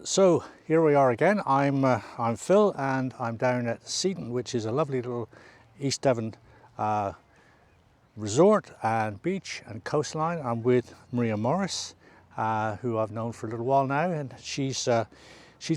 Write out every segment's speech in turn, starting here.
So here we are again. I'm Phil, and I'm down at Seaton, which is a lovely little East Devon resort and beach and coastline. I'm with Maria Morris, who I've known for a little while now, and she's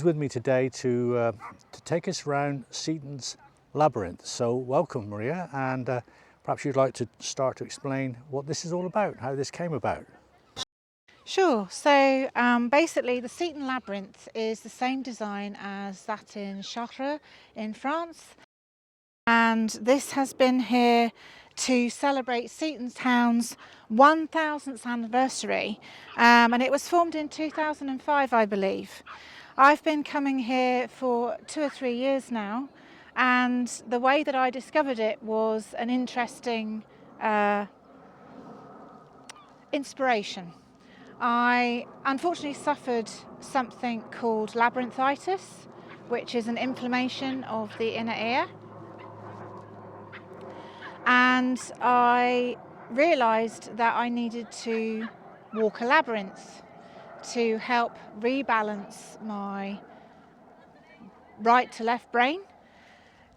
with me today to take us around Seaton's Labyrinth. So welcome, Maria, and perhaps you'd like to start to explain what this is all about, how this came about. Sure. So basically the Seaton Labyrinth is the same design as that in Chartres in France, and this has been here to celebrate Seaton Town's 1000th anniversary, and it was formed in 2005, I believe. I've been coming here for 2 or 3 years now, and the way that I discovered it was an interesting inspiration. I unfortunately suffered something called labyrinthitis, which is an inflammation of the inner ear. And I realised that I needed to walk a labyrinth to help rebalance my right to left brain.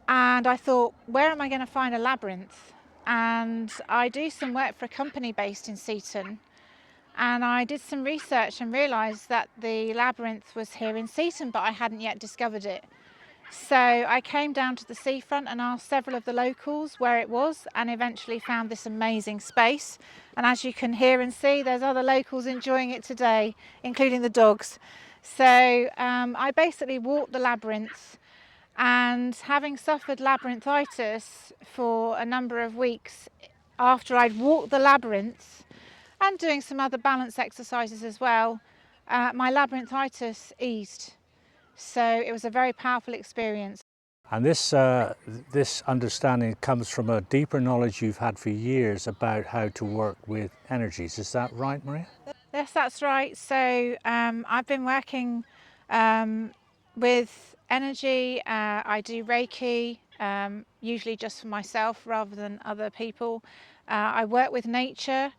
And I thought, where am I going to find a labyrinth? And I do some work for a company based in Seaton. And I did some research and realised that the labyrinth was here in Seaton, but I hadn't yet discovered it. So I came down to the seafront and asked several of the locals where it was, and eventually found this amazing space. And as you can hear and see, there's other locals enjoying it today, including the dogs. So I basically walked the labyrinth, and having suffered labyrinthitis for a number of weeks after I'd walked the labyrinth, and doing some other balance exercises as well, my labyrinthitis eased. So it was a very powerful experience. And this understanding comes from a deeper knowledge you've had for years about how to work with energies. Is that right, Maria? Yes, that's right. So I've been working with energy. I do Reiki, usually just for myself rather than other people. I work with nature.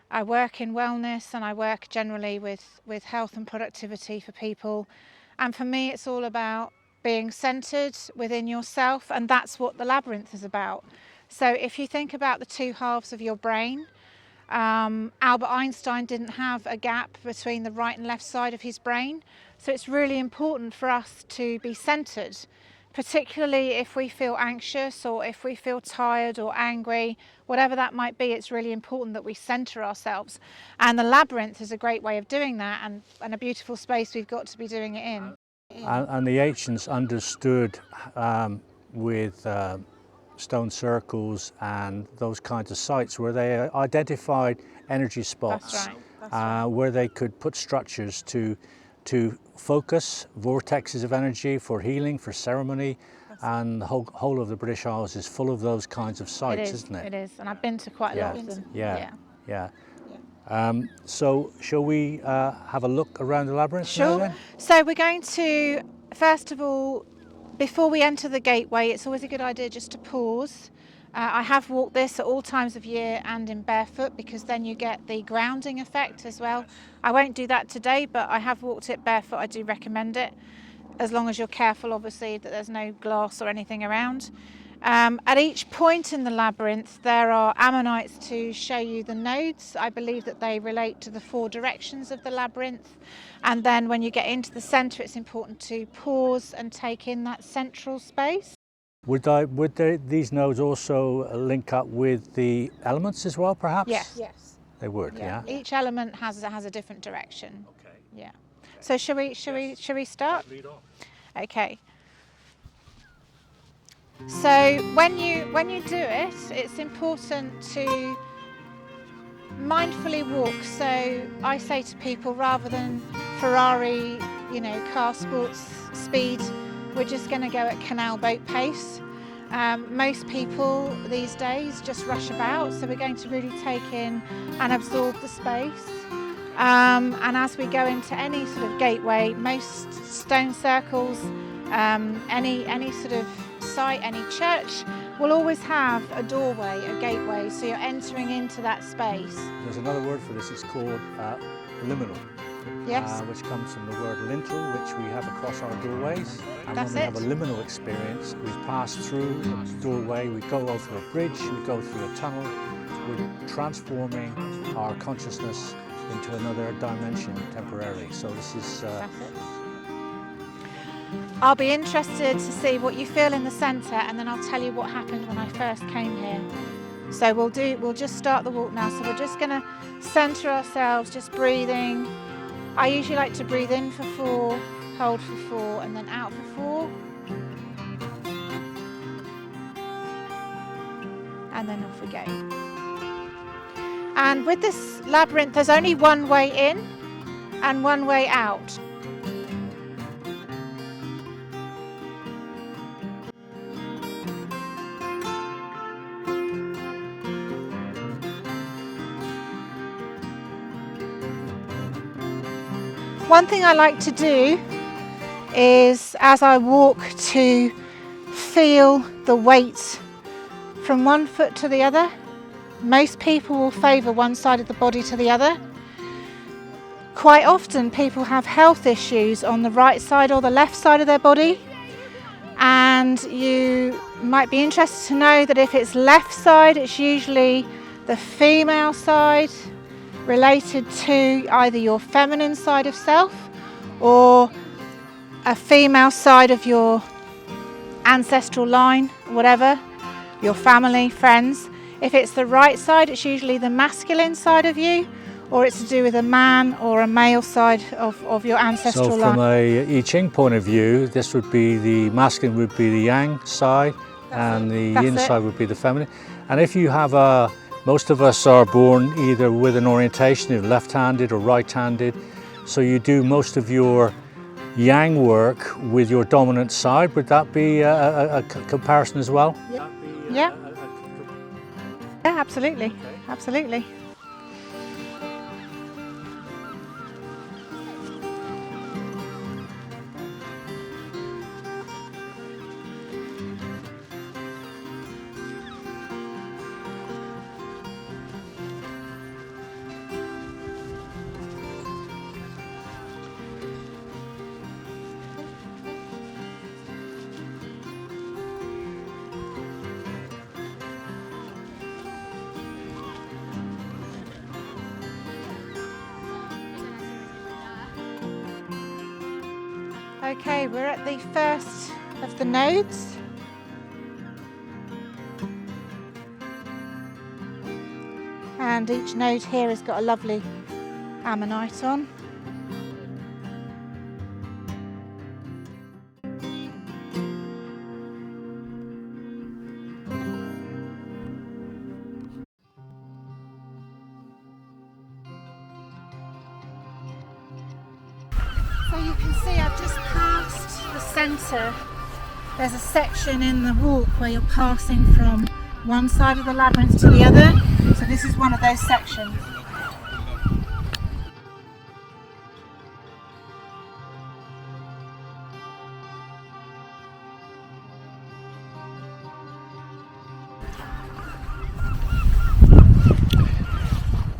I work in wellness, and I work generally with health and productivity for people. And for me, it's all about being centered within yourself, and that's what the labyrinth is about. So if you think about the two halves of your brain, Albert Einstein didn't have a gap between the right and left side of his brain. So it's really important for us to be centered, particularly if we feel anxious or if we feel tired or angry, whatever that might be. It's really important that we center ourselves. And the labyrinth is a great way of doing that, and a beautiful space we've got to be doing it in. And the ancients understood with stone circles and those kinds of sites where they identified energy spots. That's right. That's right. Where they could put structures to focus, vortexes of energy for healing, for ceremony, and the whole of the British Isles is full of those kinds of sites, isn't it? It is, and I've been to quite a lot of them. Yeah. So shall we have a look around the labyrinth? Sure. Now, then? So we're going to, first of all, before we enter the gateway, it's always a good idea just to pause. I have walked this at all times of year and in barefoot, because then you get the grounding effect as well. I won't do that today, but I have walked it barefoot. I do recommend it, as long as you're careful, obviously, that there's no glass or anything around. At each point in the labyrinth, there are ammonites to show you the nodes. I believe that they relate to the 4 directions of the labyrinth. And then when you get into the centre, it's important to pause and take in that central space. Would these nodes also link up with the elements as well, perhaps? Yes. They would, yeah. Each element has a different direction. Okay. Yeah. So shall we start? Lead on. Okay. So when you do it, it's important to mindfully walk. So I say to people, rather than Ferrari, car sports speed, we're just going to go at canal boat pace. Most people these days just rush about, so we're going to really take in and absorb the space. And as we go into any sort of gateway, most stone circles, any sort of site, any church, will always have a doorway, a gateway, so you're entering into that space. There's another word for this, it's called liminal. Yes. which comes from the word lintel, which we have across our doorways. And That's when we it. have a liminal experience, we pass through a doorway, we go over a bridge, we go through a tunnel. We're transforming our consciousness into another dimension temporarily. So this is... That's it. I'll be interested to see what you feel in the centre, and then I'll tell you what happened when I first came here. So we'll just start the walk now. So we're just going to centre ourselves, just breathing. I usually like to breathe in for 4, hold for 4, and then out for 4. And then off we go. And with this labyrinth, there's only one way in and one way out. One thing I like to do is, as I walk, to feel the weight from one foot to the other. Most people will favour one side of the body to the other. Quite often people have health issues on the right side or the left side of their body, and you might be interested to know that if it's left side, it's usually the female side, related to either your feminine side of self or a female side of your ancestral line, whatever, your family, friends. If it's the right side, it's usually the masculine side of you, or it's to do with a man or a male side of your ancestral line. So from a I Ching point of view, this would be the masculine would be the yang side, and the yin side would be the feminine. And if you have a, most of us are born either with an orientation of left-handed or right-handed, so you do most of your yang work with your dominant side. Would that be a comparison as well? Yeah. Yeah, absolutely, absolutely. Okay, we're at the first of the nodes. And each node here has got a lovely ammonite on. So you can see I've just passed the centre. There's a section in the walk where you're passing from one side of the labyrinth to the other. So this is one of those sections.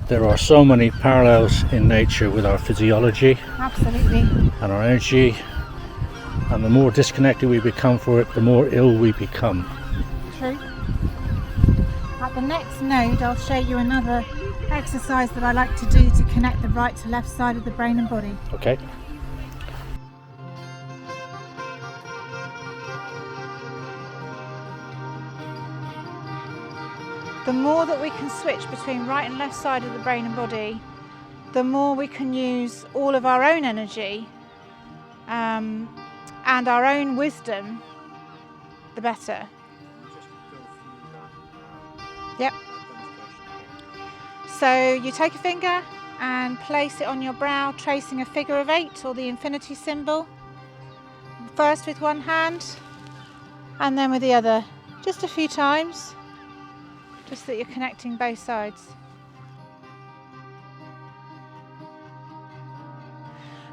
There are so many parallels in nature with our physiology. Absolutely. And our energy, and the more disconnected we become for it, the more ill we become. True. At the next node, I'll show you another exercise that I like to do to connect the right to left side of the brain and body. Okay. The more that we can switch between right and left side of the brain and body, the more we can use all of our own energy and our own wisdom, the better. Yep. So you take a finger and place it on your brow, tracing a figure of 8 or the infinity symbol. First with one hand and then with the other, just a few times, just that you're connecting both sides.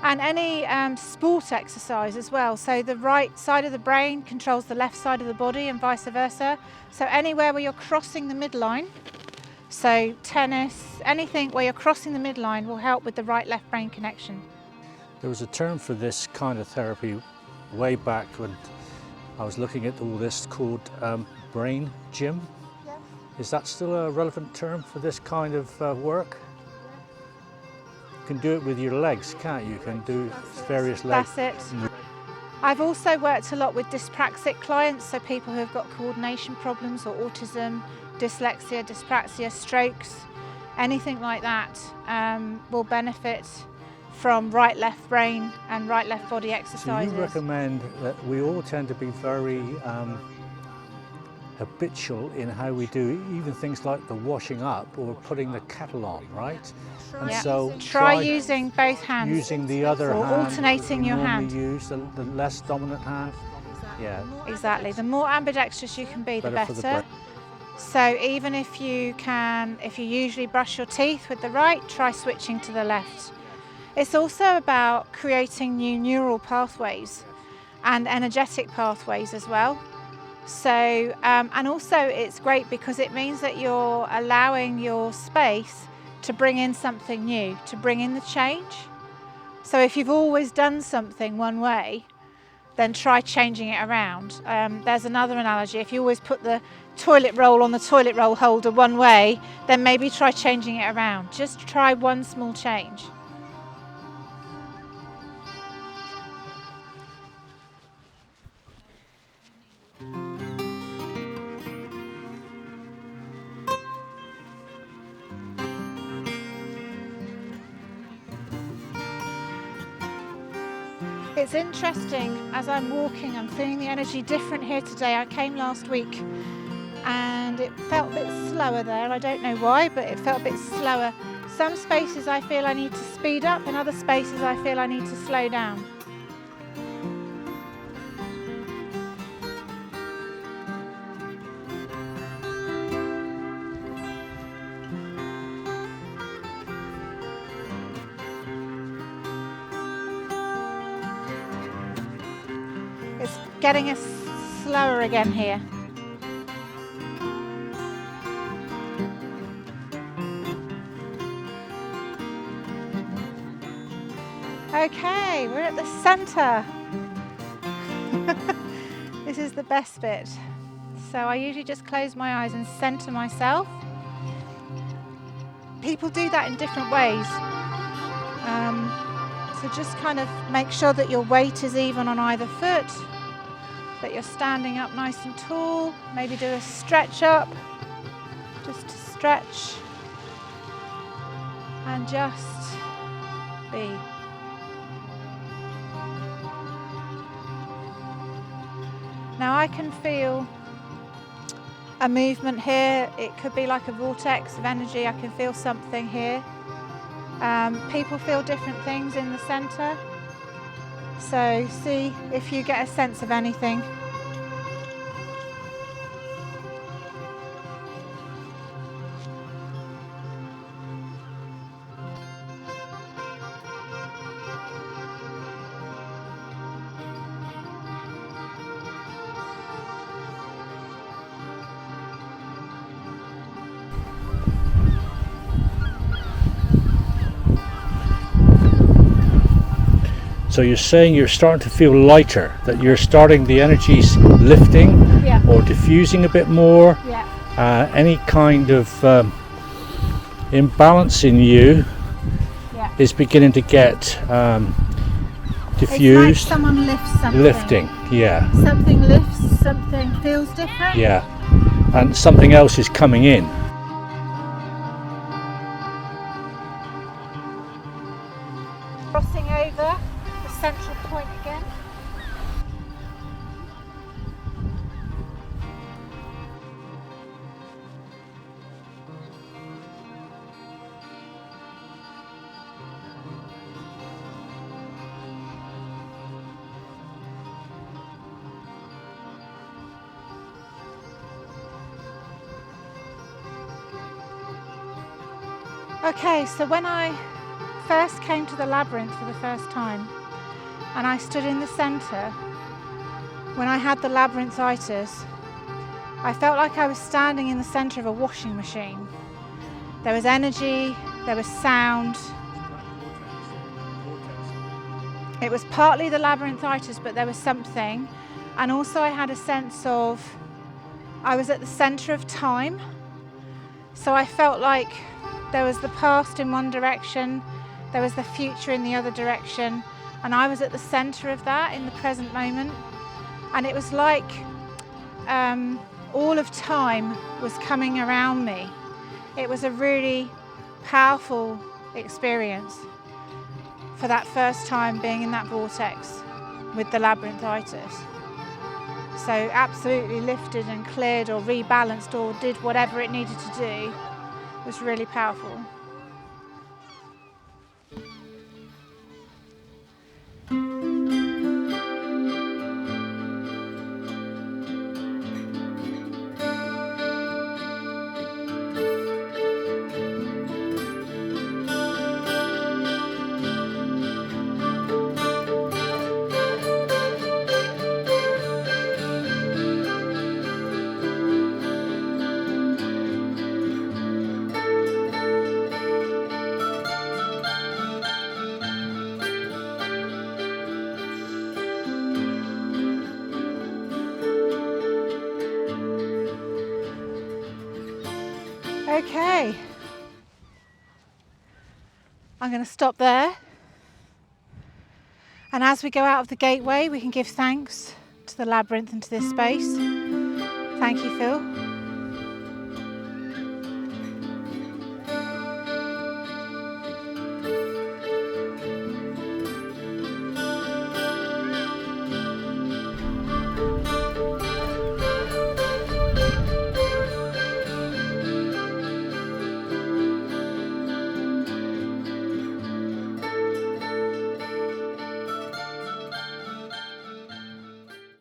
And any sport exercise as well. So the right side of the brain controls the left side of the body and vice versa. So anywhere where you're crossing the midline, so tennis, anything where you're crossing the midline will help with the right-left brain connection. There was a term for this kind of therapy way back when I was looking at all this called brain gym. Yes. Is that still a relevant term for this kind of work? You can do it with your legs, can't you? You can do various legs. That's it. I've also worked a lot with dyspraxic clients, so people who have got coordination problems or autism, dyslexia, dyspraxia, strokes, anything like that will benefit from right-left brain and right-left body exercises. So you recommend that we all tend to be very habitual in how we do even things like the washing up or putting the kettle on, right? And Yeah. so try using both hands. using the other or hand. alternating your hand. Use the less dominant hand. Yeah. Exactly. The more ambidextrous you can be, the Better for the better. brain. So even if you usually brush your teeth with the right, try switching to the left. It's also about creating new neural pathways and energetic pathways as well. So, and also it's great because it means that you're allowing your space to bring in something new, to bring in the change. So if you've always done something one way, then try changing it around. There's another analogy. If you always put the toilet roll on the toilet roll holder one way, then maybe try changing it around. Just try one small change. It's interesting, as I'm walking, I'm feeling the energy different here today. I came last week and it felt a bit slower there. I don't know why, but it felt a bit slower. Some spaces I feel I need to speed up, and other spaces I feel I need to slow down. It's getting us slower again here. Okay, we're at the centre. This is the best bit. So I usually just close my eyes and centre myself. People do that in different ways. So just kind of make sure that your weight is even on either foot, that you're standing up nice and tall. Maybe do a stretch up, just to stretch and just be. Now I can feel a movement here. It could be like a vortex of energy. I can feel something here. People feel different things in the centre. So see if you get a sense of anything. So you're saying you're starting to feel lighter, that you're starting, the energy's lifting or diffusing a bit more. Yeah. Any kind of imbalance in you is beginning to get diffused. It's like someone lifts something. Lifting, yeah. Something lifts, something feels different. Yeah, and something else is coming in. Crossing over the central point again. Okay, so when I first came to the labyrinth for the first time and I stood in the centre, when I had the labyrinthitis, I felt like I was standing in the centre of a washing machine. There was energy, there was sound. It was partly the labyrinthitis, but there was something. And also I had a sense of, I was at the centre of time. So I felt like there was the past in one direction, there was the future in the other direction, and I was at the centre of that in the present moment. And it was like all of time was coming around me. It was a really powerful experience for that first time being in that vortex with the labyrinthitis. So absolutely lifted and cleared or rebalanced or did whatever it needed to do. It was really powerful. Okay, I'm going to stop there, and as we go out of the gateway we can give thanks to the labyrinth and to this space. Thank you, Phil.